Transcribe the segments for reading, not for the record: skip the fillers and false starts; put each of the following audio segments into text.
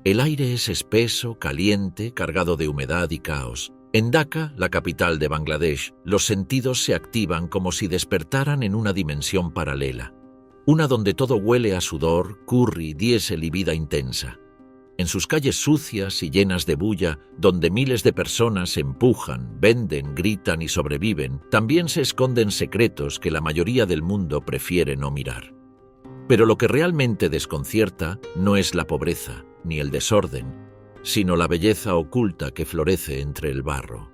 El aire es espeso, caliente, cargado de humedad y caos. En Dhaka, la capital de Bangladesh, los sentidos se activan como si despertaran en una dimensión paralela. Una donde todo huele a sudor, curry, diésel y vida intensa. En sus calles sucias y llenas de bulla, donde miles de personas se empujan, venden, gritan y sobreviven, también se esconden secretos que la mayoría del mundo prefiere no mirar. Pero lo que realmente desconcierta no es la pobreza ni el desorden, sino la belleza oculta que florece entre el barro.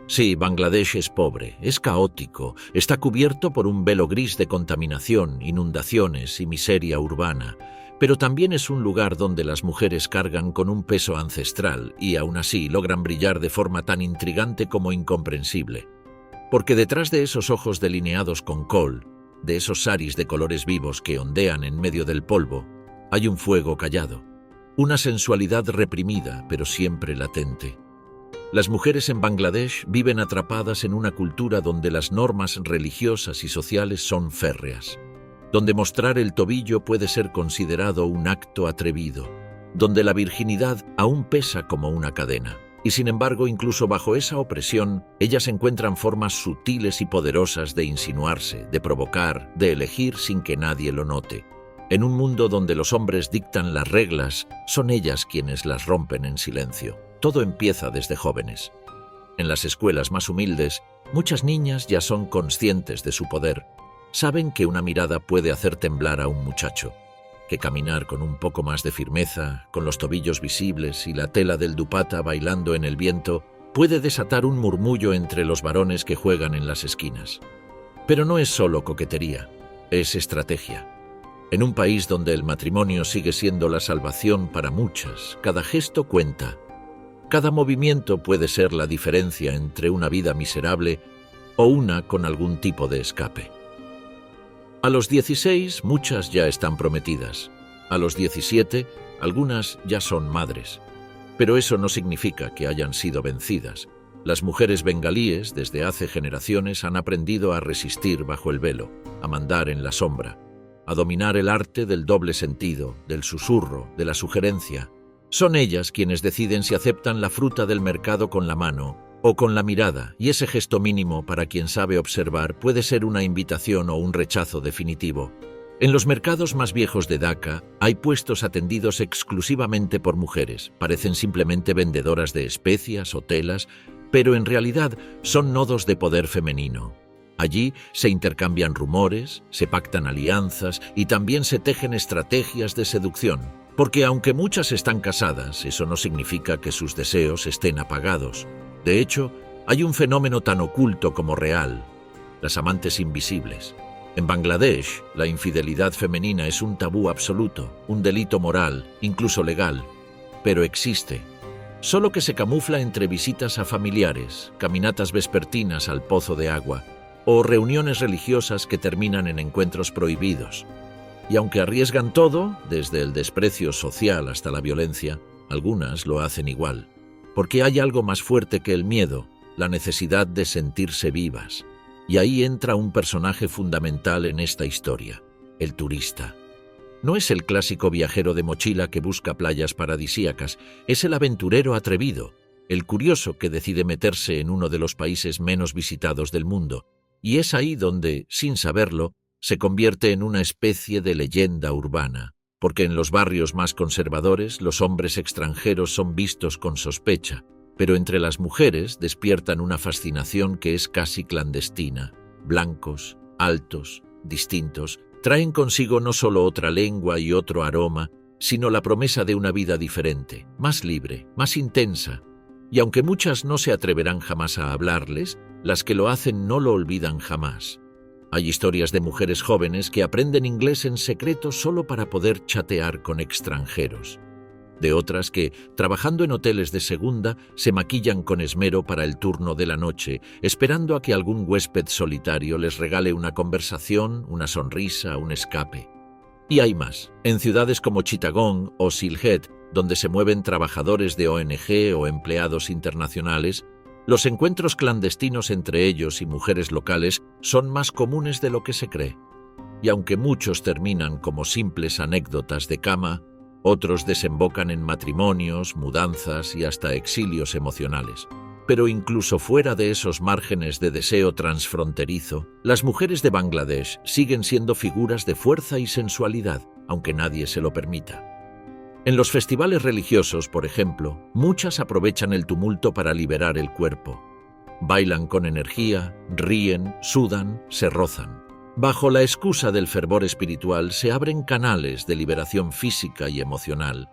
Sí, Bangladesh es pobre, es caótico, está cubierto por un velo gris de contaminación, inundaciones y miseria urbana, pero también es un lugar donde las mujeres cargan con un peso ancestral y aún así logran brillar de forma tan intrigante como incomprensible. Porque detrás de esos ojos delineados con col, de esos saris de colores vivos que ondean en medio del polvo, hay un fuego callado, una sensualidad reprimida pero siempre latente. Las mujeres en Bangladesh viven atrapadas en una cultura donde las normas religiosas y sociales son férreas, donde mostrar el tobillo puede ser considerado un acto atrevido, donde la virginidad aún pesa como una cadena. Y sin embargo, incluso bajo esa opresión, ellas encuentran formas sutiles y poderosas de insinuarse, de provocar, de elegir sin que nadie lo note. En un mundo donde los hombres dictan las reglas, son ellas quienes las rompen en silencio. Todo empieza desde jóvenes. En las escuelas más humildes, muchas niñas ya son conscientes de su poder. Saben que una mirada puede hacer temblar a un muchacho, que caminar con un poco más de firmeza, con los tobillos visibles y la tela del dupata bailando en el viento, puede desatar un murmullo entre los varones que juegan en las esquinas. Pero no es solo coquetería, es estrategia. En un país donde el matrimonio sigue siendo la salvación para muchas, cada gesto cuenta. Cada movimiento puede ser la diferencia entre una vida miserable o una con algún tipo de escape. A los 16, muchas ya están prometidas. A los 17, algunas ya son madres. Pero eso no significa que hayan sido vencidas. Las mujeres bengalíes, desde hace generaciones, han aprendido a resistir bajo el velo, a mandar en la sombra, a dominar el arte del doble sentido, del susurro, de la sugerencia. Son ellas quienes deciden si aceptan la fruta del mercado con la mano o con la mirada, y ese gesto mínimo para quien sabe observar puede ser una invitación o un rechazo definitivo. En los mercados más viejos de Dhaka hay puestos atendidos exclusivamente por mujeres. Parecen simplemente vendedoras de especias o telas, pero en realidad son nodos de poder femenino. Allí se intercambian rumores, se pactan alianzas y también se tejen estrategias de seducción. Porque aunque muchas están casadas, eso no significa que sus deseos estén apagados. De hecho, hay un fenómeno tan oculto como real: las amantes invisibles. En Bangladesh, la infidelidad femenina es un tabú absoluto, un delito moral, incluso legal. Pero existe. Solo que se camufla entre visitas a familiares, caminatas vespertinas al pozo de agua o reuniones religiosas que terminan en encuentros prohibidos. Y aunque arriesgan todo, desde el desprecio social hasta la violencia, algunas lo hacen igual. Porque hay algo más fuerte que el miedo, la necesidad de sentirse vivas. Y ahí entra un personaje fundamental en esta historia: el turista. No es el clásico viajero de mochila que busca playas paradisíacas, es el aventurero atrevido, el curioso que decide meterse en uno de los países menos visitados del mundo. Y es ahí donde, sin saberlo, se convierte en una especie de leyenda urbana. Porque en los barrios más conservadores los hombres extranjeros son vistos con sospecha, pero entre las mujeres despiertan una fascinación que es casi clandestina. Blancos, altos, distintos, traen consigo no solo otra lengua y otro aroma, sino la promesa de una vida diferente, más libre, más intensa. Y aunque muchas no se atreverán jamás a hablarles, las que lo hacen no lo olvidan jamás. Hay historias de mujeres jóvenes que aprenden inglés en secreto solo para poder chatear con extranjeros. De otras que, trabajando en hoteles de segunda, se maquillan con esmero para el turno de la noche, esperando a que algún huésped solitario les regale una conversación, una sonrisa, un escape. Y hay más. En ciudades como Chittagong o Sylhet, donde se mueven trabajadores de ONG o empleados internacionales, los encuentros clandestinos entre ellos y mujeres locales son más comunes de lo que se cree. Y aunque muchos terminan como simples anécdotas de cama, Otros desembocan en matrimonios, mudanzas y hasta exilios emocionales. Pero incluso fuera de esos márgenes de deseo transfronterizo, las mujeres de Bangladesh siguen siendo figuras de fuerza y sensualidad, aunque nadie se lo permita. En los festivales religiosos, por ejemplo, muchas aprovechan el tumulto para liberar el cuerpo. Bailan con energía, ríen, sudan, se rozan. Bajo la excusa del fervor espiritual se abren canales de liberación física y emocional.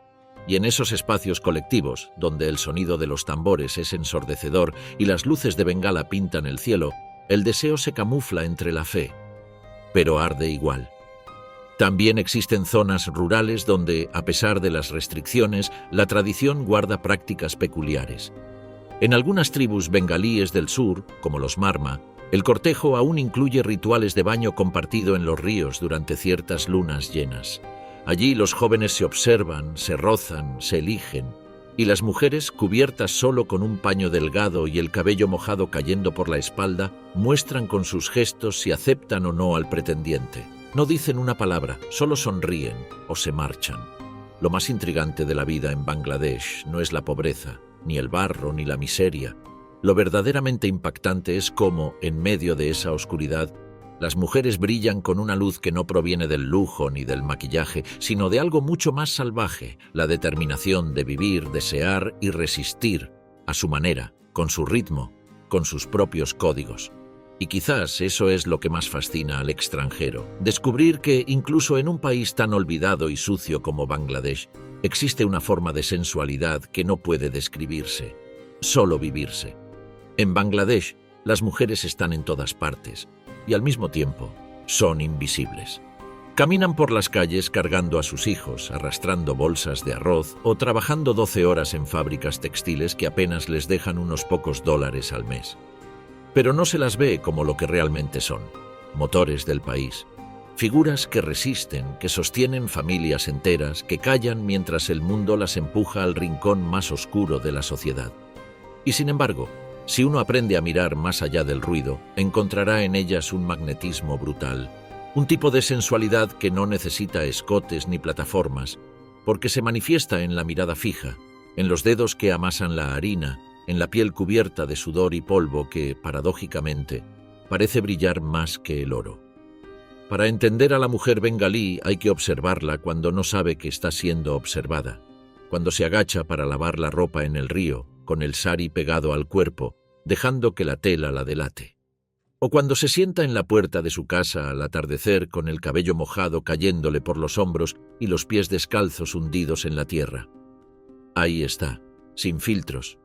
Y en esos espacios colectivos, donde el sonido de los tambores es ensordecedor y las luces de bengala pintan el cielo, el deseo se camufla entre la fe, pero arde igual. También existen zonas rurales donde, a pesar de las restricciones, la tradición guarda prácticas peculiares. En algunas tribus bengalíes del sur, como los Marma, el cortejo aún incluye rituales de baño compartido en los ríos durante ciertas lunas llenas. Allí los jóvenes se observan, se rozan, se eligen, y las mujeres, cubiertas solo con un paño delgado y el cabello mojado cayendo por la espalda, muestran con sus gestos si aceptan o no al pretendiente. No dicen una palabra, solo sonríen o se marchan. Lo más intrigante de la vida en Bangladesh no es la pobreza, ni el barro, ni la miseria. Lo verdaderamente impactante es cómo, en medio de esa oscuridad, las mujeres brillan con una luz que no proviene del lujo ni del maquillaje, sino de algo mucho más salvaje, la determinación de vivir, desear y resistir, a su manera, con su ritmo, con sus propios códigos. Y quizás eso es lo que más fascina al extranjero, descubrir que incluso en un país tan olvidado y sucio como Bangladesh, existe una forma de sensualidad que no puede describirse, solo vivirse. En Bangladesh, las mujeres están en todas partes y al mismo tiempo son invisibles. Caminan por las calles cargando a sus hijos, arrastrando bolsas de arroz o trabajando 12 horas en fábricas textiles que apenas les dejan unos pocos dólares al mes. Pero no se las ve como lo que realmente son, motores del país, figuras que resisten, que sostienen familias enteras, que callan mientras el mundo las empuja al rincón más oscuro de la sociedad. Y sin embargo, si uno aprende a mirar más allá del ruido, encontrará en ellas un magnetismo brutal, un tipo de sensualidad que no necesita escotes ni plataformas, porque se manifiesta en la mirada fija, en los dedos que amasan la harina, en la piel cubierta de sudor y polvo que, paradójicamente, parece brillar más que el oro. Para entender a la mujer bengalí hay que observarla cuando no sabe que está siendo observada, cuando se agacha para lavar la ropa en el río, con el sari pegado al cuerpo, dejando que la tela la delate. O cuando se sienta en la puerta de su casa al atardecer con el cabello mojado cayéndole por los hombros y los pies descalzos hundidos en la tierra. Ahí está, sin filtros,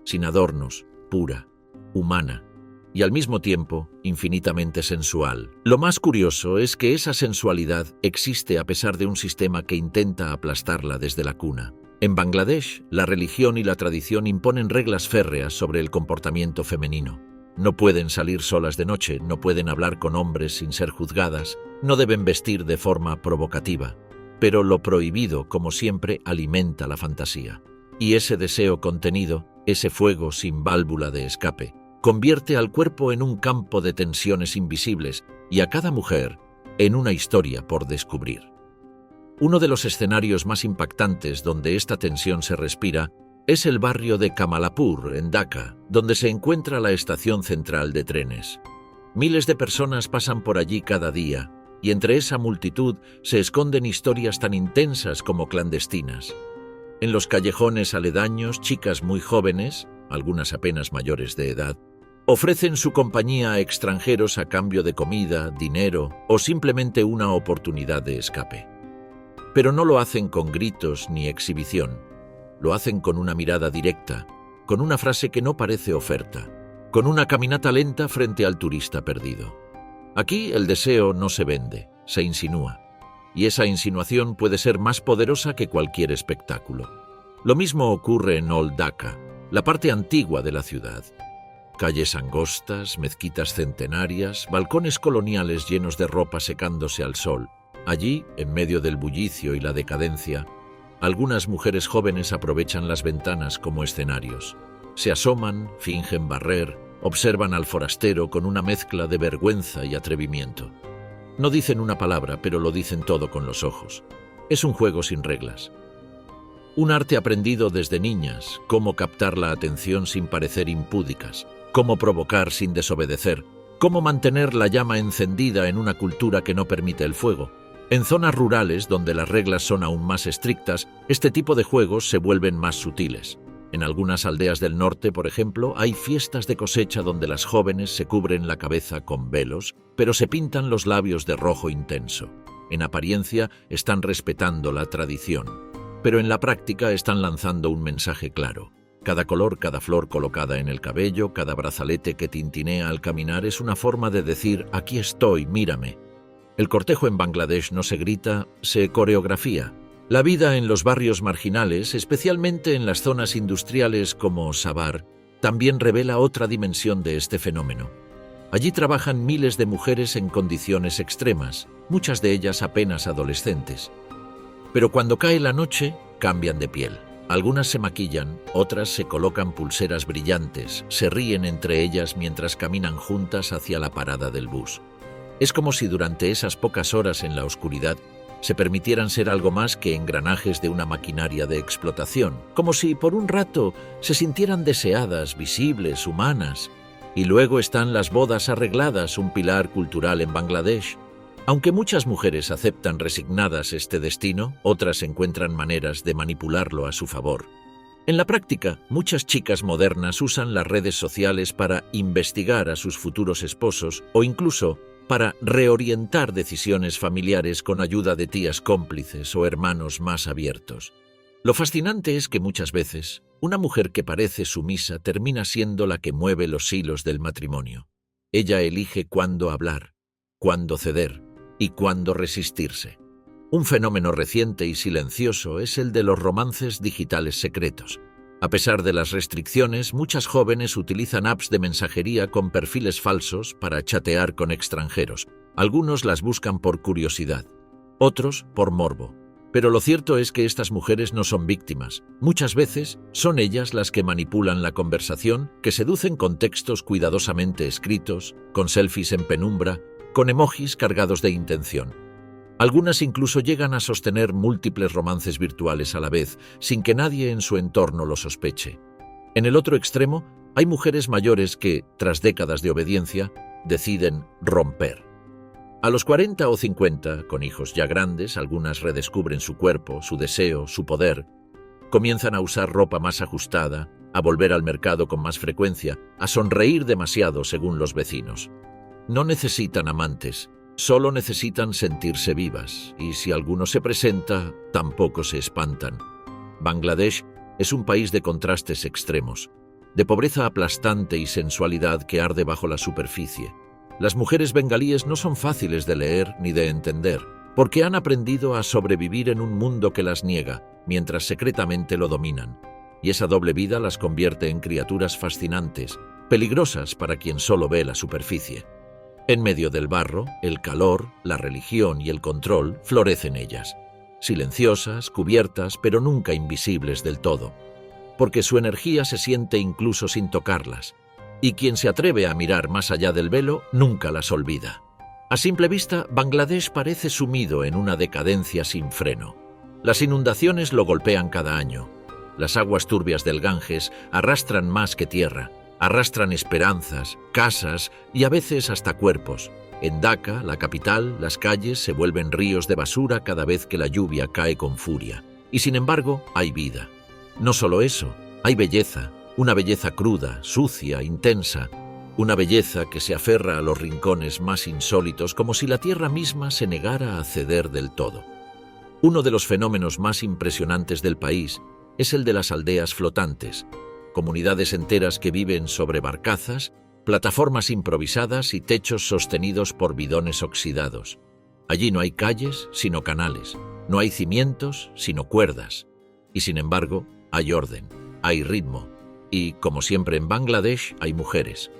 sin adornos, pura, humana y al mismo tiempo infinitamente sensual. Lo más curioso es que esa sensualidad existe a pesar de un sistema que intenta aplastarla desde la cuna. En Bangladesh, la religión y la tradición imponen reglas férreas sobre el comportamiento femenino. No pueden salir solas de noche, no pueden hablar con hombres sin ser juzgadas, no deben vestir de forma provocativa. Pero lo prohibido, como siempre, alimenta la fantasía. Y ese deseo contenido, ese fuego sin válvula de escape, convierte al cuerpo en un campo de tensiones invisibles y a cada mujer en una historia por descubrir. Uno de los escenarios más impactantes donde esta tensión se respira es el barrio de Kamalapur, en Dhaka, donde se encuentra la estación central de trenes. Miles de personas pasan por allí cada día, y entre esa multitud se esconden historias tan intensas como clandestinas. En los callejones aledaños, chicas muy jóvenes, algunas apenas mayores de edad, ofrecen su compañía a extranjeros a cambio de comida, dinero o simplemente una oportunidad de escape. Pero no lo hacen con gritos ni exhibición. Lo hacen con una mirada directa, con una frase que no parece oferta, con una caminata lenta frente al turista perdido. Aquí el deseo no se vende, se insinúa. Y esa insinuación puede ser más poderosa que cualquier espectáculo. Lo mismo ocurre en Old Dhaka, la parte antigua de la ciudad. Calles angostas, mezquitas centenarias, balcones coloniales llenos de ropa secándose al sol. Allí, en medio del bullicio y la decadencia, algunas mujeres jóvenes aprovechan las ventanas como escenarios. Se asoman, fingen barrer, observan al forastero con una mezcla de vergüenza y atrevimiento. No dicen una palabra, pero lo dicen todo con los ojos. Es un juego sin reglas. Un arte aprendido desde niñas, cómo captar la atención sin parecer impúdicas, cómo provocar sin desobedecer, cómo mantener la llama encendida en una cultura que no permite el fuego. En zonas rurales, donde las reglas son aún más estrictas, este tipo de juegos se vuelven más sutiles. En algunas aldeas del norte, por ejemplo, hay fiestas de cosecha donde las jóvenes se cubren la cabeza con velos, pero se pintan los labios de rojo intenso. En apariencia, están respetando la tradición, pero en la práctica están lanzando un mensaje claro. Cada color, cada flor colocada en el cabello, cada brazalete que tintinea al caminar es una forma de decir «aquí estoy, mírame». El cortejo en Bangladesh no se grita, se coreografía. La vida en los barrios marginales, especialmente en las zonas industriales como Sabar, también revela otra dimensión de este fenómeno. Allí trabajan miles de mujeres en condiciones extremas, muchas de ellas apenas adolescentes. Pero cuando cae la noche, cambian de piel. Algunas se maquillan, otras se colocan pulseras brillantes, se ríen entre ellas mientras caminan juntas hacia la parada del bus. Es como si durante esas pocas horas en la oscuridad se permitieran ser algo más que engranajes de una maquinaria de explotación, como si por un rato se sintieran deseadas, visibles, humanas. Y luego están las bodas arregladas, un pilar cultural en Bangladesh. Aunque muchas mujeres aceptan resignadas este destino, otras encuentran maneras de manipularlo a su favor. En la práctica, muchas chicas modernas usan las redes sociales para investigar a sus futuros esposos o incluso para reorientar decisiones familiares con ayuda de tías cómplices o hermanos más abiertos. Lo fascinante es que muchas veces, una mujer que parece sumisa termina siendo la que mueve los hilos del matrimonio. Ella elige cuándo hablar, cuándo ceder y cuándo resistirse. Un fenómeno reciente y silencioso es el de los romances digitales secretos. A pesar de las restricciones, muchas jóvenes utilizan apps de mensajería con perfiles falsos para chatear con extranjeros. Algunos las buscan por curiosidad, otros por morbo. Pero lo cierto es que estas mujeres no son víctimas. Muchas veces son ellas las que manipulan la conversación, que seducen con textos cuidadosamente escritos, con selfies en penumbra, con emojis cargados de intención. Algunas incluso llegan a sostener múltiples romances virtuales a la vez, sin que nadie en su entorno lo sospeche. En el otro extremo, hay mujeres mayores que, tras décadas de obediencia, deciden romper. A los 40 o 50, con hijos ya grandes, algunas redescubren su cuerpo, su deseo, su poder. Comienzan a usar ropa más ajustada, a volver al mercado con más frecuencia, a sonreír demasiado según los vecinos. No necesitan amantes. Solo necesitan sentirse vivas, y si alguno se presenta, tampoco se espantan. Bangladesh es un país de contrastes extremos, de pobreza aplastante y sensualidad que arde bajo la superficie. Las mujeres bengalíes no son fáciles de leer ni de entender, porque han aprendido a sobrevivir en un mundo que las niega, mientras secretamente lo dominan. Y esa doble vida las convierte en criaturas fascinantes, peligrosas para quien solo ve la superficie. En medio del barro, el calor, la religión y el control florecen ellas, silenciosas, cubiertas, pero nunca invisibles del todo, porque su energía se siente incluso sin tocarlas, y quien se atreve a mirar más allá del velo nunca las olvida. A simple vista, Bangladesh parece sumido en una decadencia sin freno. Las inundaciones lo golpean cada año. Las aguas turbias del Ganges arrastran más que tierra. Arrastran esperanzas, casas y a veces hasta cuerpos. En Dhaka, la capital, las calles se vuelven ríos de basura cada vez que la lluvia cae con furia. Y sin embargo, hay vida. No solo eso, hay belleza, una belleza cruda, sucia, intensa. Una belleza que se aferra a los rincones más insólitos como si la tierra misma se negara a ceder del todo. Uno de los fenómenos más impresionantes del país es el de las aldeas flotantes. Comunidades enteras que viven sobre barcazas, plataformas improvisadas y techos sostenidos por bidones oxidados. Allí no hay calles, sino canales. No hay cimientos, sino cuerdas. Y sin embargo, hay orden, hay ritmo. Y, como siempre en Bangladesh, hay mujeres.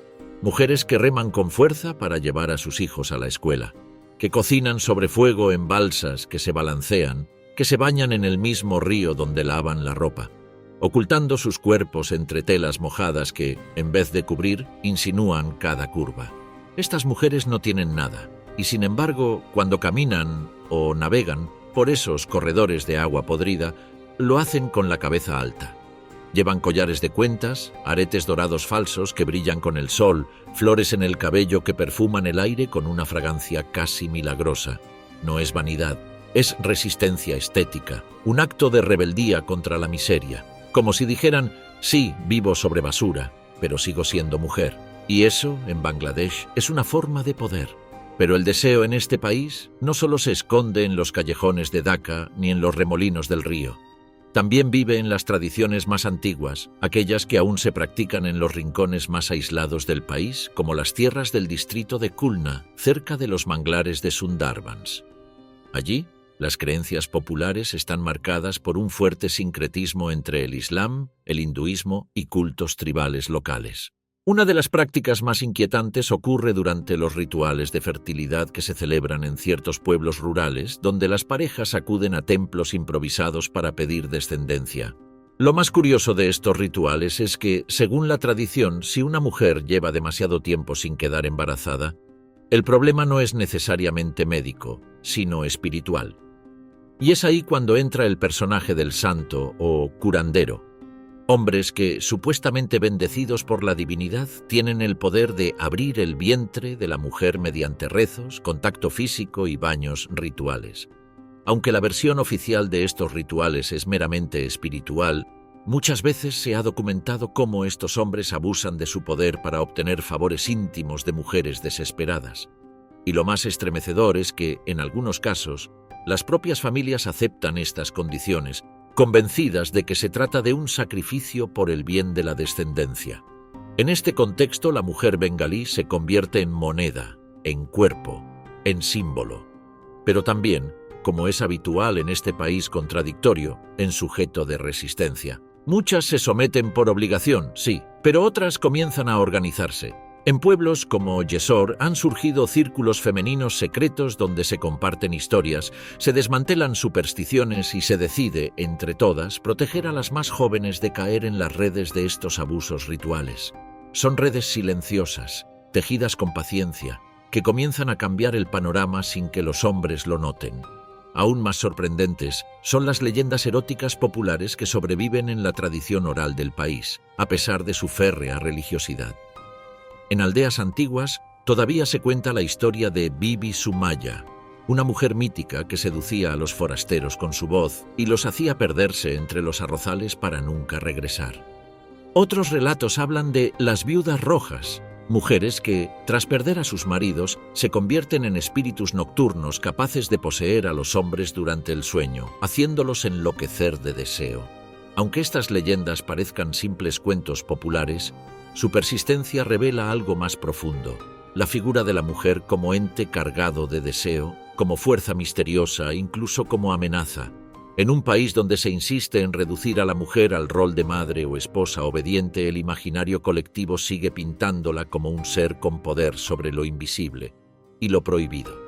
Mujeres que reman con fuerza para llevar a sus hijos a la escuela, que cocinan sobre fuego en balsas que se balancean, que se bañan en el mismo río donde lavan la ropa, ocultando sus cuerpos entre telas mojadas que, en vez de cubrir, insinúan cada curva. Estas mujeres no tienen nada, y sin embargo, cuando caminan o navegan por esos corredores de agua podrida, lo hacen con la cabeza alta. Llevan collares de cuentas, aretes dorados falsos que brillan con el sol, flores en el cabello que perfuman el aire con una fragancia casi milagrosa. No es vanidad, es resistencia estética, un acto de rebeldía contra la miseria. Como si dijeran, sí, vivo sobre basura, pero sigo siendo mujer. Y eso, en Bangladesh, es una forma de poder. Pero el deseo en este país no solo se esconde en los callejones de Dhaka ni en los remolinos del río. También vive en las tradiciones más antiguas, aquellas que aún se practican en los rincones más aislados del país, como las tierras del distrito de Khulna, cerca de los manglares de Sundarbans. Allí, las creencias populares están marcadas por un fuerte sincretismo entre el Islam, el hinduismo y cultos tribales locales. Una de las prácticas más inquietantes ocurre durante los rituales de fertilidad que se celebran en ciertos pueblos rurales, donde las parejas acuden a templos improvisados para pedir descendencia. Lo más curioso de estos rituales es que, según la tradición, si una mujer lleva demasiado tiempo sin quedar embarazada, el problema no es necesariamente médico, sino espiritual. Y es ahí cuando entra el personaje del santo o curandero. Hombres que, supuestamente bendecidos por la divinidad, tienen el poder de abrir el vientre de la mujer mediante rezos, contacto físico y baños rituales. Aunque la versión oficial de estos rituales es meramente espiritual, muchas veces se ha documentado cómo estos hombres abusan de su poder para obtener favores íntimos de mujeres desesperadas. Y lo más estremecedor es que, en algunos casos, las propias familias aceptan estas condiciones, convencidas de que se trata de un sacrificio por el bien de la descendencia. En este contexto, la mujer bengalí se convierte en moneda, en cuerpo, en símbolo, pero también, como es habitual en este país contradictorio, en sujeto de resistencia. Muchas se someten por obligación, sí, pero otras comienzan a organizarse. En pueblos como Jessore han surgido círculos femeninos secretos donde se comparten historias, se desmantelan supersticiones y se decide, entre todas, proteger a las más jóvenes de caer en las redes de estos abusos rituales. Son redes silenciosas, tejidas con paciencia, que comienzan a cambiar el panorama sin que los hombres lo noten. Aún más sorprendentes son las leyendas eróticas populares que sobreviven en la tradición oral del país, a pesar de su férrea religiosidad. En aldeas antiguas todavía se cuenta la historia de Bibi Sumaya, una mujer mítica que seducía a los forasteros con su voz y los hacía perderse entre los arrozales para nunca regresar. Otros relatos hablan de las viudas rojas, mujeres que, tras perder a sus maridos, se convierten en espíritus nocturnos capaces de poseer a los hombres durante el sueño, haciéndolos enloquecer de deseo. Aunque estas leyendas parezcan simples cuentos populares, su persistencia revela algo más profundo, la figura de la mujer como ente cargado de deseo, como fuerza misteriosa, incluso como amenaza. En un país donde se insiste en reducir a la mujer al rol de madre o esposa obediente, el imaginario colectivo sigue pintándola como un ser con poder sobre lo invisible y lo prohibido.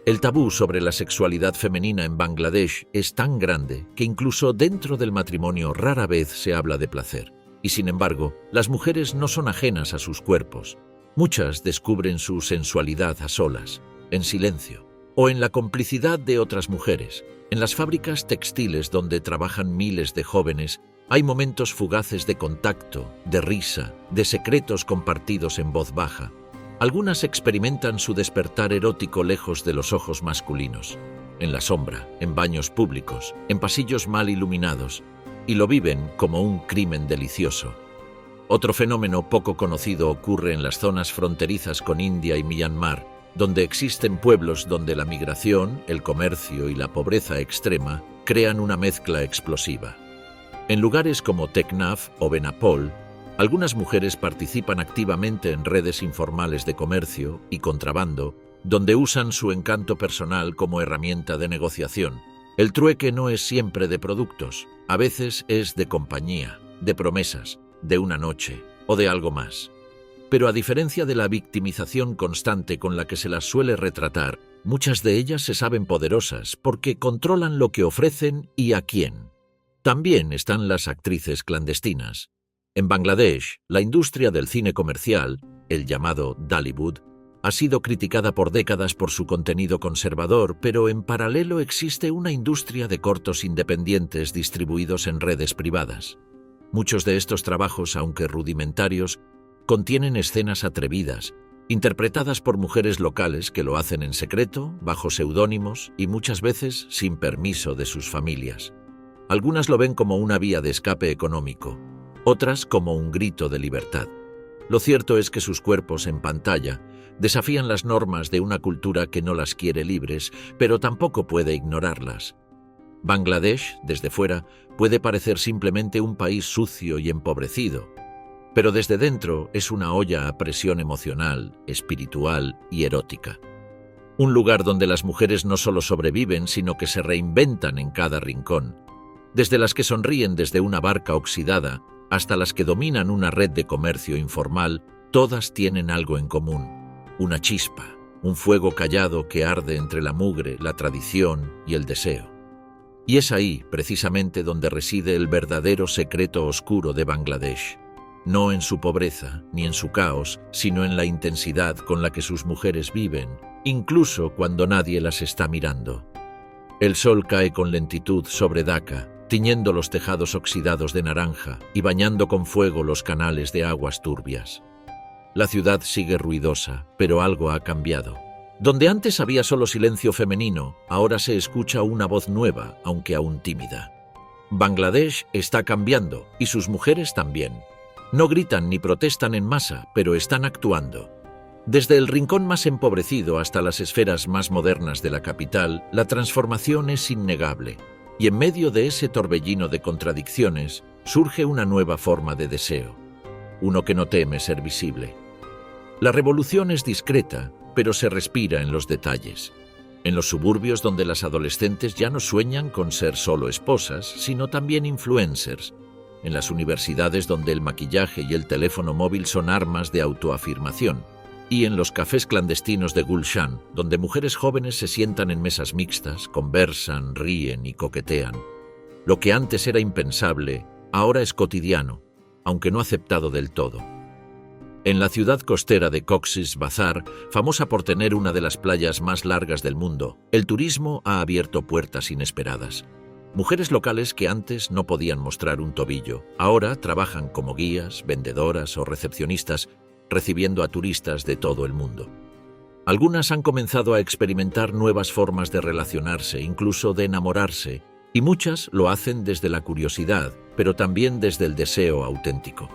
El tabú sobre la sexualidad femenina en Bangladesh es tan grande que incluso dentro del matrimonio rara vez se habla de placer. Y sin embargo, las mujeres no son ajenas a sus cuerpos. Muchas descubren su sensualidad a solas, en silencio, o en la complicidad de otras mujeres. En las fábricas textiles donde trabajan miles de jóvenes, hay momentos fugaces de contacto, de risa, de secretos compartidos en voz baja. Algunas experimentan su despertar erótico lejos de los ojos masculinos, en la sombra, en baños públicos, en pasillos mal iluminados, y lo viven como un crimen delicioso. Otro fenómeno poco conocido ocurre en las zonas fronterizas con India y Myanmar, donde existen pueblos donde la migración, el comercio y la pobreza extrema crean una mezcla explosiva. En lugares como Teknaf o Benapol, algunas mujeres participan activamente en redes informales de comercio y contrabando, donde usan su encanto personal como herramienta de negociación. El trueque no es siempre de productos, a veces es de compañía, de promesas, de una noche o de algo más. Pero a diferencia de la victimización constante con la que se las suele retratar, muchas de ellas se saben poderosas porque controlan lo que ofrecen y a quién. También están las actrices clandestinas. En Bangladesh, la industria del cine comercial, el llamado Dollywood, Ha sido criticada por décadas por su contenido conservador, pero en paralelo existe una industria de cortos independientes distribuidos en redes privadas. Muchos de estos trabajos, aunque rudimentarios, contienen escenas atrevidas, interpretadas por mujeres locales que lo hacen en secreto, bajo seudónimos y muchas veces sin permiso de sus familias. Algunas lo ven como una vía de escape económico, otras como un grito de libertad. Lo cierto es que sus cuerpos en pantalla desafían las normas de una cultura que no las quiere libres, pero tampoco puede ignorarlas. Bangladesh, desde fuera, puede parecer simplemente un país sucio y empobrecido, pero desde dentro es una olla a presión emocional, espiritual y erótica. Un lugar donde las mujeres no solo sobreviven, sino que se reinventan en cada rincón. Desde las que sonríen desde una barca oxidada hasta las que dominan una red de comercio informal, todas tienen algo en común: una chispa, un fuego callado que arde entre la mugre, la tradición y el deseo. Y es ahí, precisamente, donde reside el verdadero secreto oscuro de Bangladesh. No en su pobreza, ni en su caos, sino en la intensidad con la que sus mujeres viven, incluso cuando nadie las está mirando. El sol cae con lentitud sobre Dhaka, tiñendo los tejados oxidados de naranja y bañando con fuego los canales de aguas turbias. La ciudad sigue ruidosa, pero algo ha cambiado. Donde antes había solo silencio femenino, ahora se escucha una voz nueva, aunque aún tímida. Bangladesh está cambiando, y sus mujeres también. No gritan ni protestan en masa, pero están actuando. Desde el rincón más empobrecido hasta las esferas más modernas de la capital, la transformación es innegable. Y en medio de ese torbellino de contradicciones, surge una nueva forma de deseo. Uno que no teme ser visible. La revolución es discreta, pero se respira en los detalles. En los suburbios donde las adolescentes ya no sueñan con ser solo esposas, sino también influencers. En las universidades donde el maquillaje y el teléfono móvil son armas de autoafirmación. Y en los cafés clandestinos de Gulshan, donde mujeres jóvenes se sientan en mesas mixtas, conversan, ríen y coquetean. Lo que antes era impensable, ahora es cotidiano, aunque no aceptado del todo. En la ciudad costera de Cox's Bazar, famosa por tener una de las playas más largas del mundo, el turismo ha abierto puertas inesperadas. Mujeres locales que antes no podían mostrar un tobillo, ahora trabajan como guías, vendedoras o recepcionistas, recibiendo a turistas de todo el mundo. Algunas han comenzado a experimentar nuevas formas de relacionarse, incluso de enamorarse, y muchas lo hacen desde la curiosidad, pero también desde el deseo auténtico.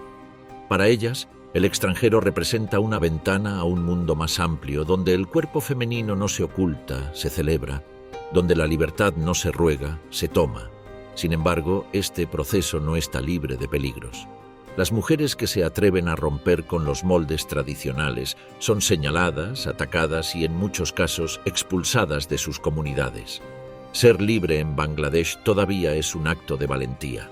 Para ellas, el extranjero representa una ventana a un mundo más amplio, donde el cuerpo femenino no se oculta, se celebra, donde la libertad no se ruega, se toma. Sin embargo, este proceso no está libre de peligros. Las mujeres que se atreven a romper con los moldes tradicionales son señaladas, atacadas y en muchos casos expulsadas de sus comunidades. Ser libre en Bangladesh todavía es un acto de valentía.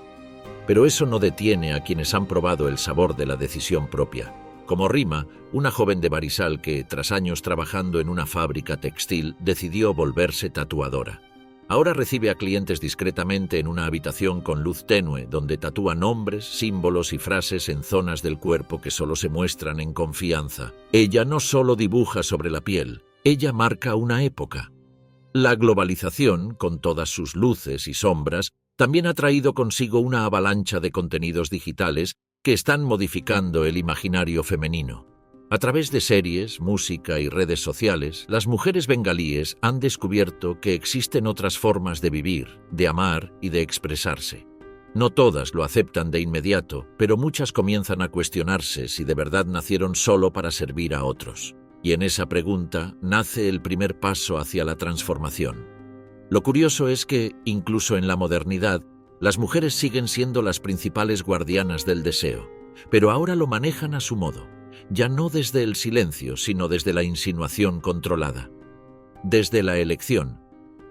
Pero eso no detiene a quienes han probado el sabor de la decisión propia. Como Rima, una joven de Barisal que, tras años trabajando en una fábrica textil, decidió volverse tatuadora. Ahora recibe a clientes discretamente en una habitación con luz tenue, donde tatúa nombres, símbolos y frases en zonas del cuerpo que solo se muestran en confianza. Ella no solo dibuja sobre la piel, ella marca una época. La globalización, con todas sus luces y sombras, también ha traído consigo una avalancha de contenidos digitales que están modificando el imaginario femenino. A través de series, música y redes sociales, las mujeres bengalíes han descubierto que existen otras formas de vivir, de amar y de expresarse. No todas lo aceptan de inmediato, pero muchas comienzan a cuestionarse si de verdad nacieron solo para servir a otros. Y en esa pregunta nace el primer paso hacia la transformación. Lo curioso es que, incluso en la modernidad, las mujeres siguen siendo las principales guardianas del deseo, pero ahora lo manejan a su modo. Ya no desde el silencio, sino desde la insinuación controlada. Desde la elección.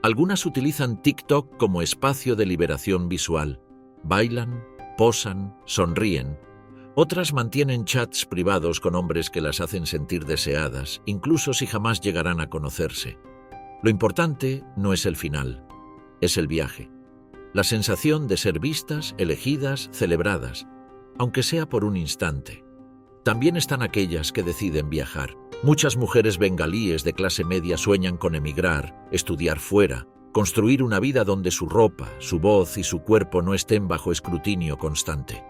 Algunas utilizan TikTok como espacio de liberación visual. Bailan, posan, sonríen. Otras mantienen chats privados con hombres que las hacen sentir deseadas, incluso si jamás llegarán a conocerse. Lo importante no es el final, es el viaje. La sensación de ser vistas, elegidas, celebradas, aunque sea por un instante. También están aquellas que deciden viajar, Muchas mujeres bengalíes de clase media sueñan con emigrar, estudiar fuera, construir una vida donde su ropa, su voz y su cuerpo no estén bajo escrutinio constante.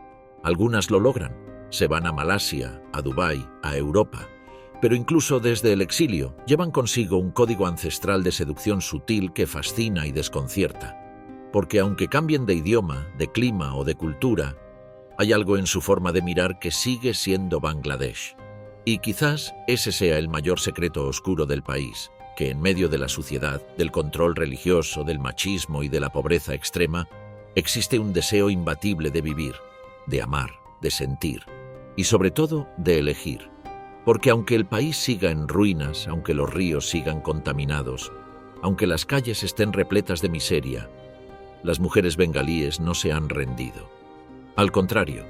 Algunas lo logran, se van a Malasia, a Dubái, a Europa, pero incluso desde el exilio llevan consigo un código ancestral de seducción sutil que fascina y desconcierta, porque aunque cambien de idioma, de clima o de cultura, hay algo en su forma de mirar que sigue siendo Bangladesh. Y quizás ese sea el mayor secreto oscuro del país, que en medio de la suciedad, del control religioso, del machismo y de la pobreza extrema, existe un deseo imbatible de vivir, de amar, de sentir y sobre todo de elegir. Porque aunque el país siga en ruinas, aunque los ríos sigan contaminados, aunque las calles estén repletas de miseria, las mujeres bengalíes no se han rendido. Al contrario,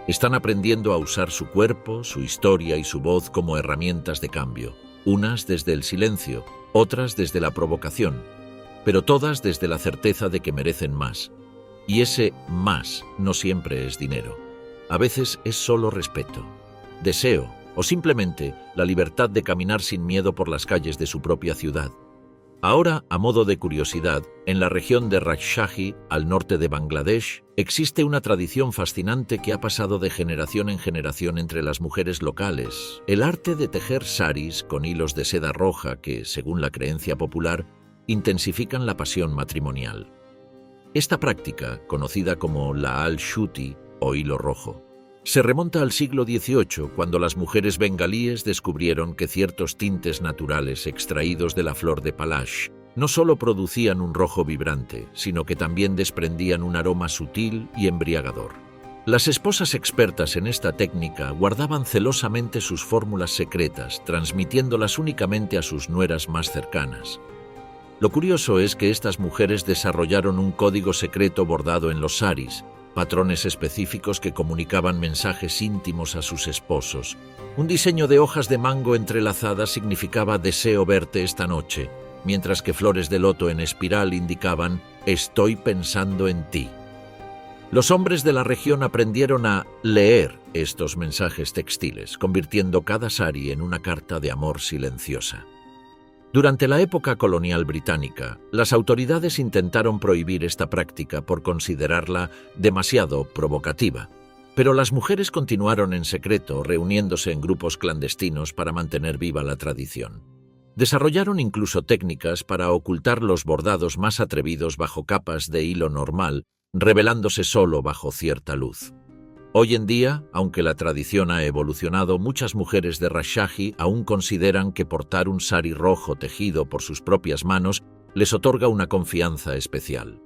están aprendiendo a usar su cuerpo, su historia y su voz como herramientas de cambio, unas desde el silencio, otras desde la provocación, pero todas desde la certeza de que merecen más. Y ese más no siempre es dinero. A veces es solo respeto, deseo o simplemente la libertad de caminar sin miedo por las calles de su propia ciudad. Ahora, a modo de curiosidad, en la región de Rajshahi, al norte de Bangladesh, existe una tradición fascinante que ha pasado de generación en generación entre las mujeres locales: el arte de tejer saris con hilos de seda roja que, según la creencia popular, intensifican la pasión matrimonial. Esta práctica, conocida como la al-shuti o hilo rojo, se remonta al siglo XVIII, cuando las mujeres bengalíes descubrieron que ciertos tintes naturales extraídos de la flor de palash no solo producían un rojo vibrante, sino que también desprendían un aroma sutil y embriagador. Las esposas expertas en esta técnica guardaban celosamente sus fórmulas secretas, transmitiéndolas únicamente a sus nueras más cercanas. Lo curioso es que estas mujeres desarrollaron un código secreto bordado en los saris, patrones específicos que comunicaban mensajes íntimos a sus esposos. Un diseño de hojas de mango entrelazadas significaba «deseo verte esta noche», mientras que flores de loto en espiral indicaban «estoy pensando en ti». Los hombres de la región aprendieron a leer estos mensajes textiles, convirtiendo cada sari en una carta de amor silenciosa. Durante la época colonial británica, las autoridades intentaron prohibir esta práctica por considerarla demasiado provocativa, pero las mujeres continuaron en secreto, reuniéndose en grupos clandestinos para mantener viva la tradición. Desarrollaron incluso técnicas para ocultar los bordados más atrevidos bajo capas de hilo normal, revelándose solo bajo cierta luz. Hoy en día, aunque la tradición ha evolucionado, muchas mujeres de Rajshahi aún consideran que portar un sari rojo tejido por sus propias manos les otorga una confianza especial.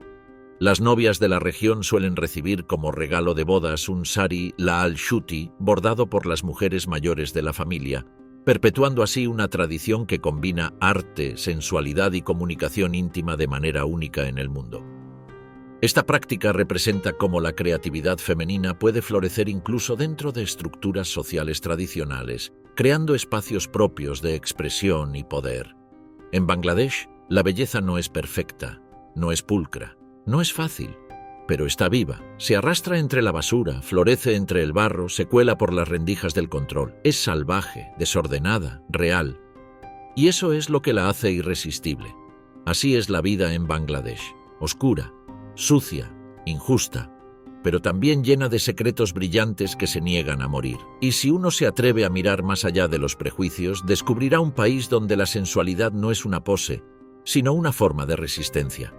Las novias de la región suelen recibir como regalo de bodas un sari la al-shuti bordado por las mujeres mayores de la familia, perpetuando así una tradición que combina arte, sensualidad y comunicación íntima de manera única en el mundo. Esta práctica representa cómo la creatividad femenina puede florecer incluso dentro de estructuras sociales tradicionales, creando espacios propios de expresión y poder. En Bangladesh, la belleza no es perfecta, no es pulcra, no es fácil, pero está viva, se arrastra entre la basura, florece entre el barro, se cuela por las rendijas del control. Es salvaje, desordenada, real. Y eso es lo que la hace irresistible. Así es la vida en Bangladesh, oscura, sucia, injusta, pero también llena de secretos brillantes que se niegan a morir. Y si uno se atreve a mirar más allá de los prejuicios, descubrirá un país donde la sensualidad no es una pose, sino una forma de resistencia.